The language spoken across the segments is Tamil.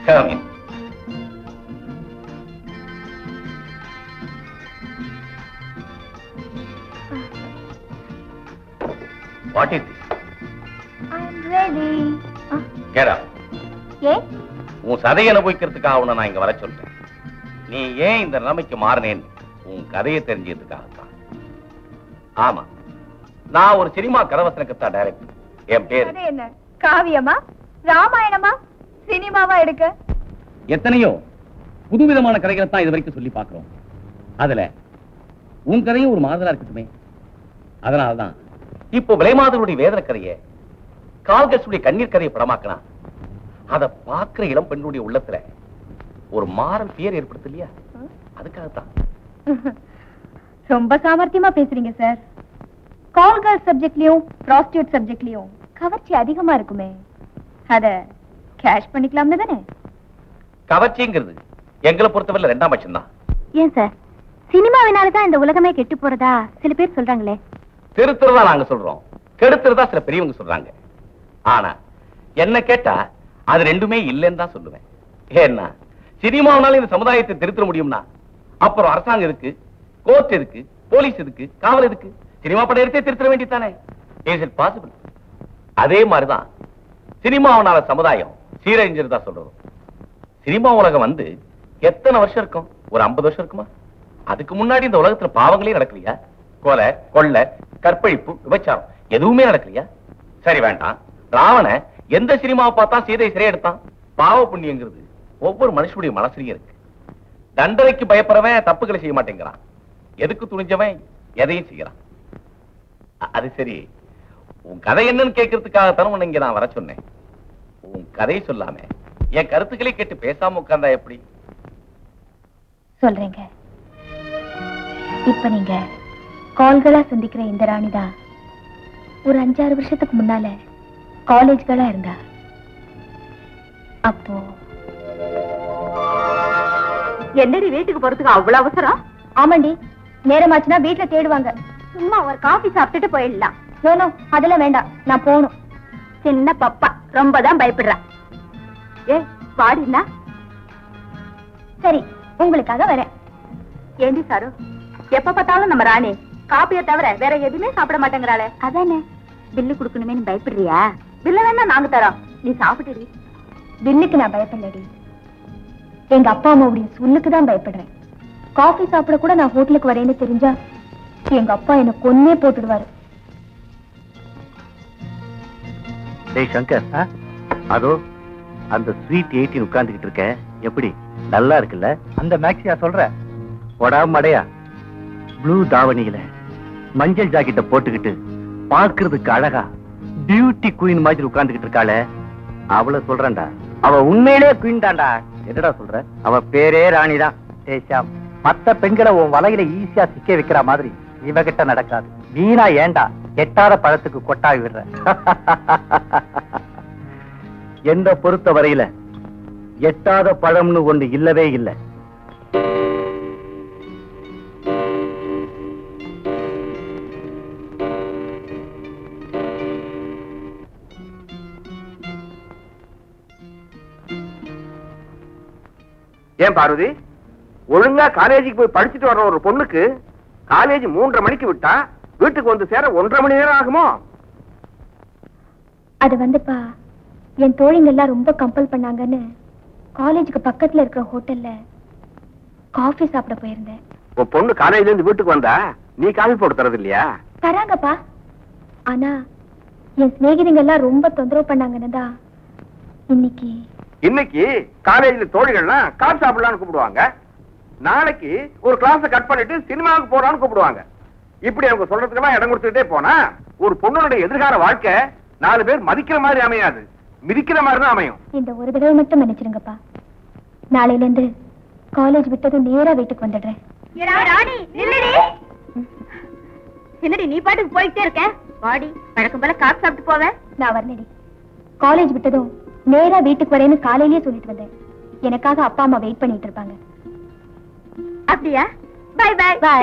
Come in. What is this? I'm ready. Get up. ஏ உன் சதையை அனுபவிக்கிறதுக்காக உன்னை நான் இங்க வர சொல்றேன். நீ ஏன் இந்த நிலைமைக்கு மாறினேன்னு உன் கதையை தெரிஞ்சதுக்காகத்தான். ஆமா, நான் ஒரு சினிமா கதவசனக்கத்தா டைரக்டர். என் பேர் என்ன காவியமா, ராமாயணமா, சினிமாவா எடுக்க? எத்தனையோ புதுவிதமான கதைகளை தான் இது வரைக்கும் சொல்லி பார்க்கிறோம். அதுல உன் கதையும் ஒரு மாறுதலா இருக்கட்டுமே. அதனால்தான் இப்போ விலைமாதனுடைய வேதனை கதையை, கால்கசுடைய கண்ணீர் கதையை படமாக்கினா அதை பார்க்கிற இளம் பெண்ணுடைய உள்ளத்துல ஒரு மாறல் பேர் ஏற்படுத்த இல்லையா? அதுக்காகத்தான். ரொம்ப சாமர்த்தியமா பேசுறீங்க சார். கால் கேர்ள் சப்ஜெக்ட்லயும் ப்ராஸ்டியூட் சப்ஜெக்ட்லயும் கவர்ச்சி அதிகமா இருக்குமே, அத கேஷ் பண்ணிக்கலாம்னு தானே? கவர்ச்சிங்கிறது எங்களை பொறுத்தவரை ரெண்டாம் பட்சம் தான். ஏன் சார், சினிமாவினாலதான் இந்த உலகமே கெட்டு போறதா சில பேர் சொல்றாங்களே. திருத்துறதா நாங்க சொல்றோம், கெடுத்துறதா சில பெரியவங்க சொல்றாங்க. ஆனா என்ன கேட்டா அது ரெண்டுமே இல்லைன்னு தான் சொல்லுவேன். ஏன்னா சினிமாவனால இந்த சமுதாயத்தை திருத்த முடியும்னா அப்புறம் அரசாங்கம் இருக்கு, கோர்ட் இருக்கு, போலீஸ் இருக்கு, காவல் இருக்கு. சினிமா படம் எடுத்தே திருத்த வேண்டியதானே? Is it possible? அதே மாதிரிதான் சினிமாவனால சமுதாயம் சீரழிஞ்சிருந்தா சொல்றோம். சினிமா உலகம் வந்து எத்தனை வருஷம் இருக்கும்? ஒரு 50 வருஷம் இருக்குமா? அதுக்கு முன்னாடி இந்த உலகத்துல பாவங்களே நடக்கலையா? கொலை, கொள்ளை, கற்பழிப்பு, விபச்சாரம் எதுவுமே நடக்கலையா? சரி வேண்டாம், ராவண எந்த சினிமாவை பார்த்தா சீதை சிறை எடுத்தான்? பாவ புண்ணியங்கிறது ஒவ்வொரு மனுஷனுடைய மனசுலயும் இருக்கு. தண்டனைக்கு பயப்படுறவன் தப்புகளை செய்ய மாட்டேங்கிறான், எதுக்கு துணிஞ்சவன் எதையும் செய்யறான். அது சரி, உன் கதை என்னன்னு கேட்கறதுக்காகத்தான உன்னை இங்க நான் வர சொன்னேன். உன் கதையை சொல்லாம என் கருத்துக்களை கேட்டு பேசாம உட்கார்ந்தா எப்படி? சொல்றீங்க. இப்ப நீங்க கால்களா சந்திக்கிற இந்த ராணிதான் ஒரு 5-6 வருஷத்துக்கு முன்னால காலேஜ்களா இருந்தா. அப்போ என்னடி வீட்டுக்கு போறதுக்கு அவ்வளவு அவசரம்? ஆமாண்டி, நேரமாச்சுன்னா வீட்டுல தேடுவாங்க. சும்மா ஒரு காபி சாப்பிட்டுட்டு போயிடலாம். நோ, அதெல்லாம் வேண்டாம், நான் போகணும். சின்ன பப்பா ரொம்ப தான் பயப்படுறா. ஏ பாடினா சரி, உங்களுக்காக வரேன். ஏண்டி சாரு, எப்ப பார்த்தாலும் நம்ம ராணி காப்பியை தவிர வேற எதுவுமே சாப்பிட மாட்டேங்கிறாளே. அதானே, பில்லு குடுக்கணுமே பயப்படுறியா? பில்ல வேணா நாங்க தரோம், நீ சாப்பிட்டுடி. பில்லுக்கு நான் பயப்படலடி, எங்க அப்பா அம்மாவுடைய சொல்லுக்கு தான் பயப்படுறேன். காஃபி சாப்பிட கூட நான் ஹோட்டலுக்கு வரேன்னு தெரிஞ்சா எங்க அப்பா என்ன கொன்னே போட்டுடுவாரு. டேய் சங்கர், அதோ அந்த ஸ்வீட் 18 உட்கார்ந்துகிட்டு இருக்க, எப்படி நல்லா இருக்குல்ல? அந்த மேக்ஸியா சொல்ற? மடையா ப்ளூ தாவணியில மஞ்சள் ஜாக்கெட்ட போட்டுக்கிட்டு பார்க்கிறதுக்கு அழகா பியூட்டி குயின் மாதிரி உட்கார்ந்துகிட்டு இருக்காளே, அவளை சொல்றேன்டா. அவ உண்மையிலே குயின் தான்டா. என்னடா சொல்ற? அவ பேரே ராணிதான். தேசாம், மத்த பெண்களை உன் வலையில ஈஸியா சிக்க வைக்கிற மாதிரி இவகிட்ட நடக்காது. வீணா ஏண்டா எட்டாத பழத்துக்கு கொட்டாவி விடுற? எந்த பொறுத்த வரையில எட்டாத பழம்னு ஒண்ணு இல்லவே இல்லை. ஏன் பார்வதி, ஒழுங்கா காலேஜுக்கு போய் படிச்சுட்டு வர்ற ஒரு பொண்ணுக்கு காலேஜ் 3:30 மணிக்கு விட்டா வீட்டுக்கு வந்து சேர 1.5 மணி நேரம் ஆகுமோ? அது வந்துப்பா, என் தோழிங்க எல்லாம் ரொம்ப கம்பல் பண்ணாங்கன்னு காலேஜுக்கு பக்கத்துல இருக்கிற ஹோட்டல்ல காஃபி சாப்பிட போயிருந்தேன். உன் பொண்ணு காலேஜ்ல இருந்து வீட்டுக்கு வந்தா நீ காஃபி போட்டு தரது இல்லையா? தராங்கப்பா, ஆனா என் சிநேகிதிங்க எல்லாம் ரொம்ப தொந்தரவு பண்ணாங்கன்னு தான் இன்னைக்கு காலேஜ்ல தோழிகள்லாம் காஃபி சாப்பிடலாம்னு கூப்பிடுவாங்க. நாளைக்கு ஒரு கிளாஸ கட் பண்ணிட்டு சினிமாவுக்கு போறான்னு கூப்பிடுவாங்க. இப்படி அவங்க சொல்றதுக்கெல்லாம் இடம் கொடுத்துட்டே போனா ஒரு பொண்ணுடைய எதிர்கால வாழ்க்கை 4 பேர் மதிக்கிற மாதிரி அமையாது, மிதிக்கிற மாதிரி தான் அமையும். இந்த ஒரு தடவை மட்டும் மன்னிச்சிருங்கப்பா. நாளையில இருந்து காலேஜ் விட்டதும் நேரா வீட்டுக்கு வந்துடுறேன். என்னடி நீ பாட்டுக்கு போயிட்டே இருக்க? வாடி, வழக்கம் போல காசு சாப்பிட்டு போவேன். நான் வரலடி, காலேஜ் விட்டதும் நேரா வீட்டுக்கு வரேன்னு காலையிலேயே சொல்லிட்டு வந்தேன். எனக்காக அப்பா அம்மா வெயிட் பண்ணிட்டு இருப்பாங்க. அப்படியா? Bye bye bye.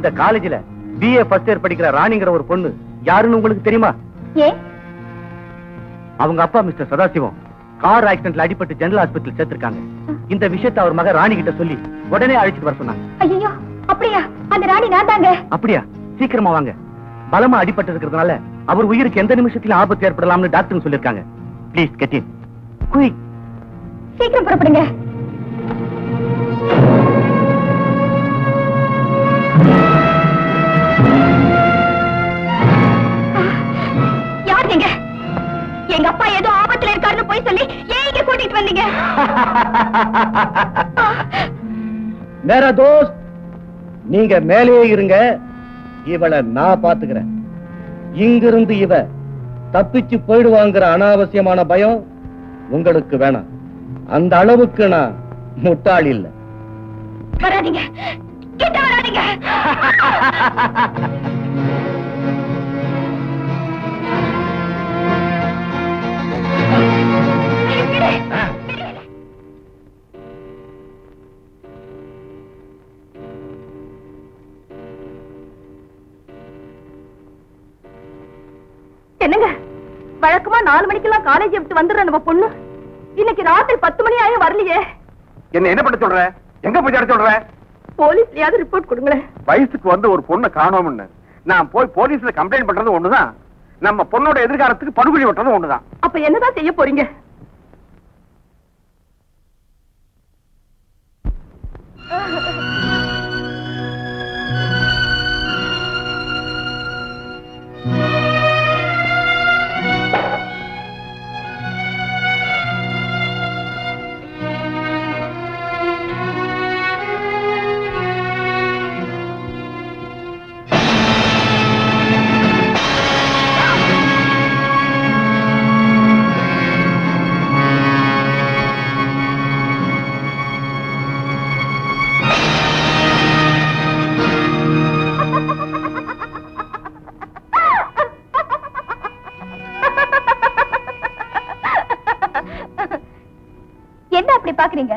இந்த காலேஜ்ல BA ஃபர்ஸ்ட் இயர் படிக்கிற ராணிங்கிற ஒரு பொண்ணு யாருன்னு உங்களுக்கு தெரியுமா? ஏன்? அவங்க அப்பா மிஸ்டர் சதாசிவம் கார் ஆக்சிடென்ட்ல அடிபட்டு ஜெனரல் ஹாஸ்பிடல் சேர்த்திருக்காங்க. இந்த விஷயத்தை அவர் மக ராணி கிட்ட சொல்லி உடனே அழைச்சிட்டு வர சொன்னாங்க. ஐயோ, அப்படியா? அந்த ராணி நான் தாங்க. அப்படியா? சீக்கிரமா வாங்க. பலமா அடிபட்டு இருக்கிறதுனால அவர் உயிருக்கு எந்த நிமிஷத்திலும் ஆபத்து ஏற்படலாம்னு டாக்டர் சொல்லிருக்காங்க. Please get in. குயிக். சீக்கிரம் புறப்படுங்க. யார் நீங்க? எங்க அப்பா ஏதோ ஆபத்துல இருக்காருன்னு போய் சொல்லி ஏன் இங்க கூட்டிட்டு வந்தீங்க? மேரா தோஸ்த், நீங்க மேலே இருங்க, இவளை நான் பாத்துக்கிறேன். இங்கிருந்து இவ தப்பிச்சு போயிடுவாங்கிற அனாவசியமான பயம் உங்களுக்கு வேணாம். அந்த அளவுக்கு நான் முட்டாள் இல்ல. வராதீங்க, கிட்ட வராதீங்க. என்னங்க, வழக்கமா 4 மணிக்கெல்லாம் காலேஜ் விட்டு வந்துடுற நம்ம பொண்ணு இன்னைக்கு ராத்திரி 10 மணி ஆயும் வரலையே. என்ன பண்ண சொல்ற? எங்க போய் தேட சொல்ற? போலீஸ்லயாவது ரிப்போர்ட் கொடுங்களேன். வயசுக்கு வந்து ஒரு பொண்ணை காணோம்னு நான் போய் போலீஸ்ல கம்ப்ளைண்ட் பண்றது ஒண்ணுதான், நம்ம பொண்ணோட எதிர்காலத்துக்கு படுகொலை வெட்டுறது ஒண்ணுதான். அப்ப என்னதான் செய்ய போறீங்க? என்ன அப்படி பாக்குறீங்க?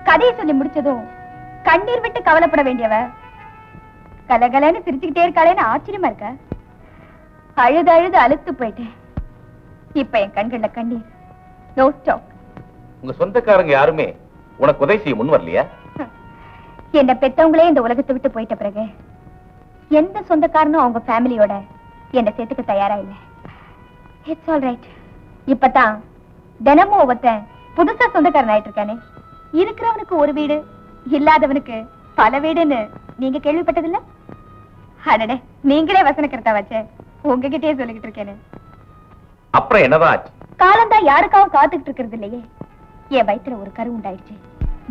கதையை சொல்லி முடிச்சதும் கண்ணீர் விட்டு கவலைப்பட வேண்டியவ கலகலன்னு சிரிச்சுக்கிட்டே இருக்காளேன்னு ஆச்சரியமா இருக்க. அழுது அழுது அழுத்து போயிட்டேன். இப்ப என் கண்கள்ல கண்ணீர். No stop. உங்க சொந்தக்காரங்க யாருமே உனக்கு உதவி செய்ய முன் வரலையா? என்ன பெத்தவங்களே இந்த உலகத்தை விட்டு போயிட்ட பிறகு எந்த சொந்தக்காரனும் அவங்க ஃபேமிலியோட என்ன சேர்த்துக்க தயாரா இல்ல. It's all right. இப்பதான் தினமும் ஒவ்வொருத்தன் புதுசா சொந்தக்காரன் ஆயிட்டு இருக்கானே. இருக்கிறவனுக்கு ஒரு வீடு, இல்லாதவனுக்கு பல வீடுன்னு நீங்க கேள்விப்பட்டதில்ல? அடடே, நீங்களே வசனக்கர்த்தா வச்ச உங்ககிட்டயே சொல்லிக்கிட்டு இருக்கேன்னு. அப்புறம் என்னதான் ஆச்சு? காலம்தான் யாருக்காவும் காத்துக்கிட்டு இருக்கிறது இல்லையே. என் வயித்துல ஒரு கரு உண்டாயிடுச்சு.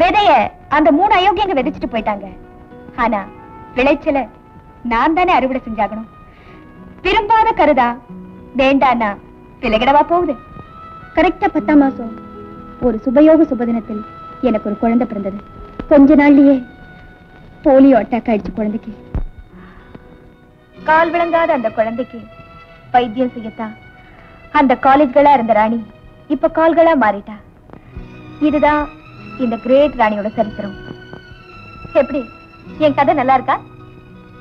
விதைய அந்த 3 அயோக்கியங்க விதைச்சிட்டு போயிட்டாங்க. ஆனா விளைச்சல நான் தானே அறுவடை செஞ்சாகணும். விரும்பாத கருதா வேண்டானா விலகிடவா போகுது. கரெக்டா 10ஆம் மாசம் ஒரு சுபயோக சுபதினத்தில் எனக்கு ஒரு குழந்தை பிறந்தது. கொஞ்ச நாள்லயே போலியோ அட்டாக் ஆயிடுச்சு குழந்தைக்கு. கால் விளங்காத அந்த குழந்தைக்கு வைத்தியம் செய்யத்தான் அந்த காலேஜ்களா இருந்த ராணி இப்ப கால்களா மாறிட்டா. இதுதான் இந்த கிரேட் ராணியோட சரித்திரம். எப்படி, என் கதை நல்லா இருக்கா?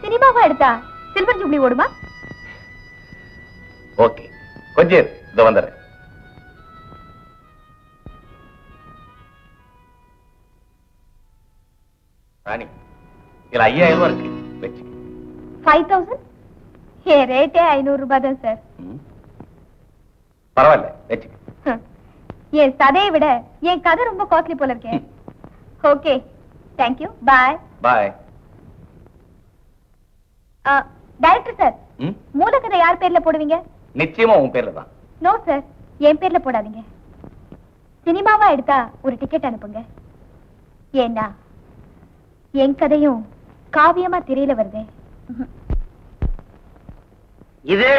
சினிமாவா எடுத்தா சில்வர் ஜூப்ளி ஓடுமா? ஓகே, கொஞ்சம் இத வந்துடுறேன். ராணி, இதுல 5000 ரூபாய் இருக்கு, வச்சு. 5000? என் ரேட்டே 500 ரூபாய் தான் சார். பரவாயில்ல, வச்சு. என் சதையை விட என் கதை ரொம்ப காஸ்ட்லி போல இருக்கேன். ஓகே, தேங்க்யூ, பாய். பாய். டைரக்டர் சார், மூலக்கதை யார் பேர்ல போடுவீங்க? நிச்சயமா உன் பேர்ல தான். நோ சார், என் பேர்ல போடாதீங்க. சினிமாவா எடுத்தா ஒரு டிக்கெட் அனுப்புங்க. ஏன்னா என் கதையும் காவியமா திரையில வருதே. இது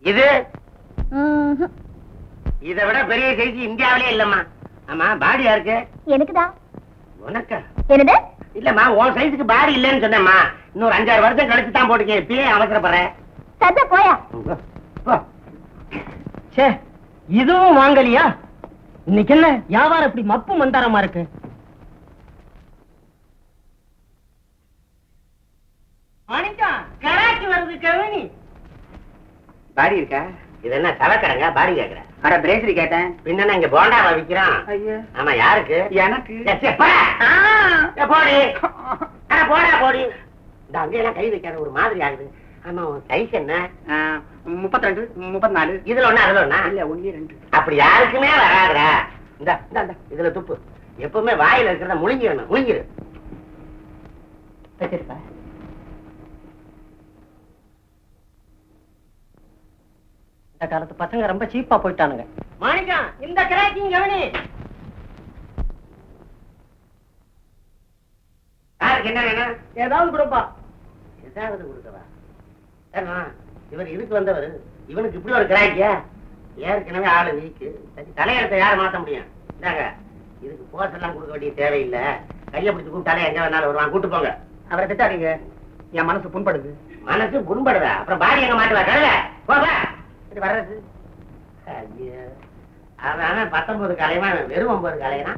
இது இதை விட பெரிய செய்தி இந்தியாவிலே இல்லம்மா. ஆமா, பாடி யாருக்கு? எனக்குதான். உனக்கா? என்னது? இல்லம்மா, உன் சைஸுக்கு பாடி இல்லைன்னு சொன்னேம்மா. இன்னொரு 5-6 வருஷம் கழிச்சு தான் போட்டுக்க. இப்பயே அவசரப்படுறேன். சத்த போயா. இதுவும் வாங்கலியா? இன்னைக்கு என்ன வியாபாரம் இப்படி மப்பு மந்தாரமா இருக்கு? பாடி இருக்கா? இது என்ன தலக்கடங்க பாடி கேக்குற? அட பிரேசரி கேட்டேன். பின்ன இங்க போண்டாவா விக்கிறான்? ஐயா. ஆமா, யாருக்கு? எனக்கு. போடி. அட போடா போடி. இந்த அங்கெல்லாம் கை வைக்காத ஒரு மாதிரி ஆகுது. ஆமா, உன் சைஸ் என்ன? 32, 34. இதுல ஒண்ணு அதுல ஒண்ணா? இல்ல, 1, 2. அப்படி யாருக்குமே வராதுடா. இந்த இதுல துப்பு. எப்பவுமே வாயில இருக்கிறத முழுங்கிடணும். முழுங்கிரு. வச்சிருப்பா. இந்த காலத்து பசங்க ரொம்ப சீப்பா போயிட்டானுங்க. மாணிக்கம், இந்த கிராக்கிங் கவனி. யாருக்கு என்ன வேணும்? ஏதாவது கொடுப்பா. ஏதாவது கொடுக்கவா? இவர் இதுக்கு வந்தவர். இவனுக்கு இப்படி ஒரு கிராக்கியா? ஏற்கனவே ஆளு வீக்கு. தலையெழுத்த யாரை மாத்த முடியும்? இந்தாங்க, இதுக்கு போஸ் எல்லாம் கொடுக்க வேண்டிய தேவையில்லை. கையை பிடிச்சு கூப்பிட்டாலே எங்க வேணாலும் வருவான். கூட்டு போங்க. அவரை திட்டாதீங்க, என் மனசு புண்படுது. மனசு புண்படுதா? அப்புறம் பாடி எங்க மாட்டுவா? கழுத போக வர்றது. அவன் 19 கலைவன், வெறும் 9 கலையனா.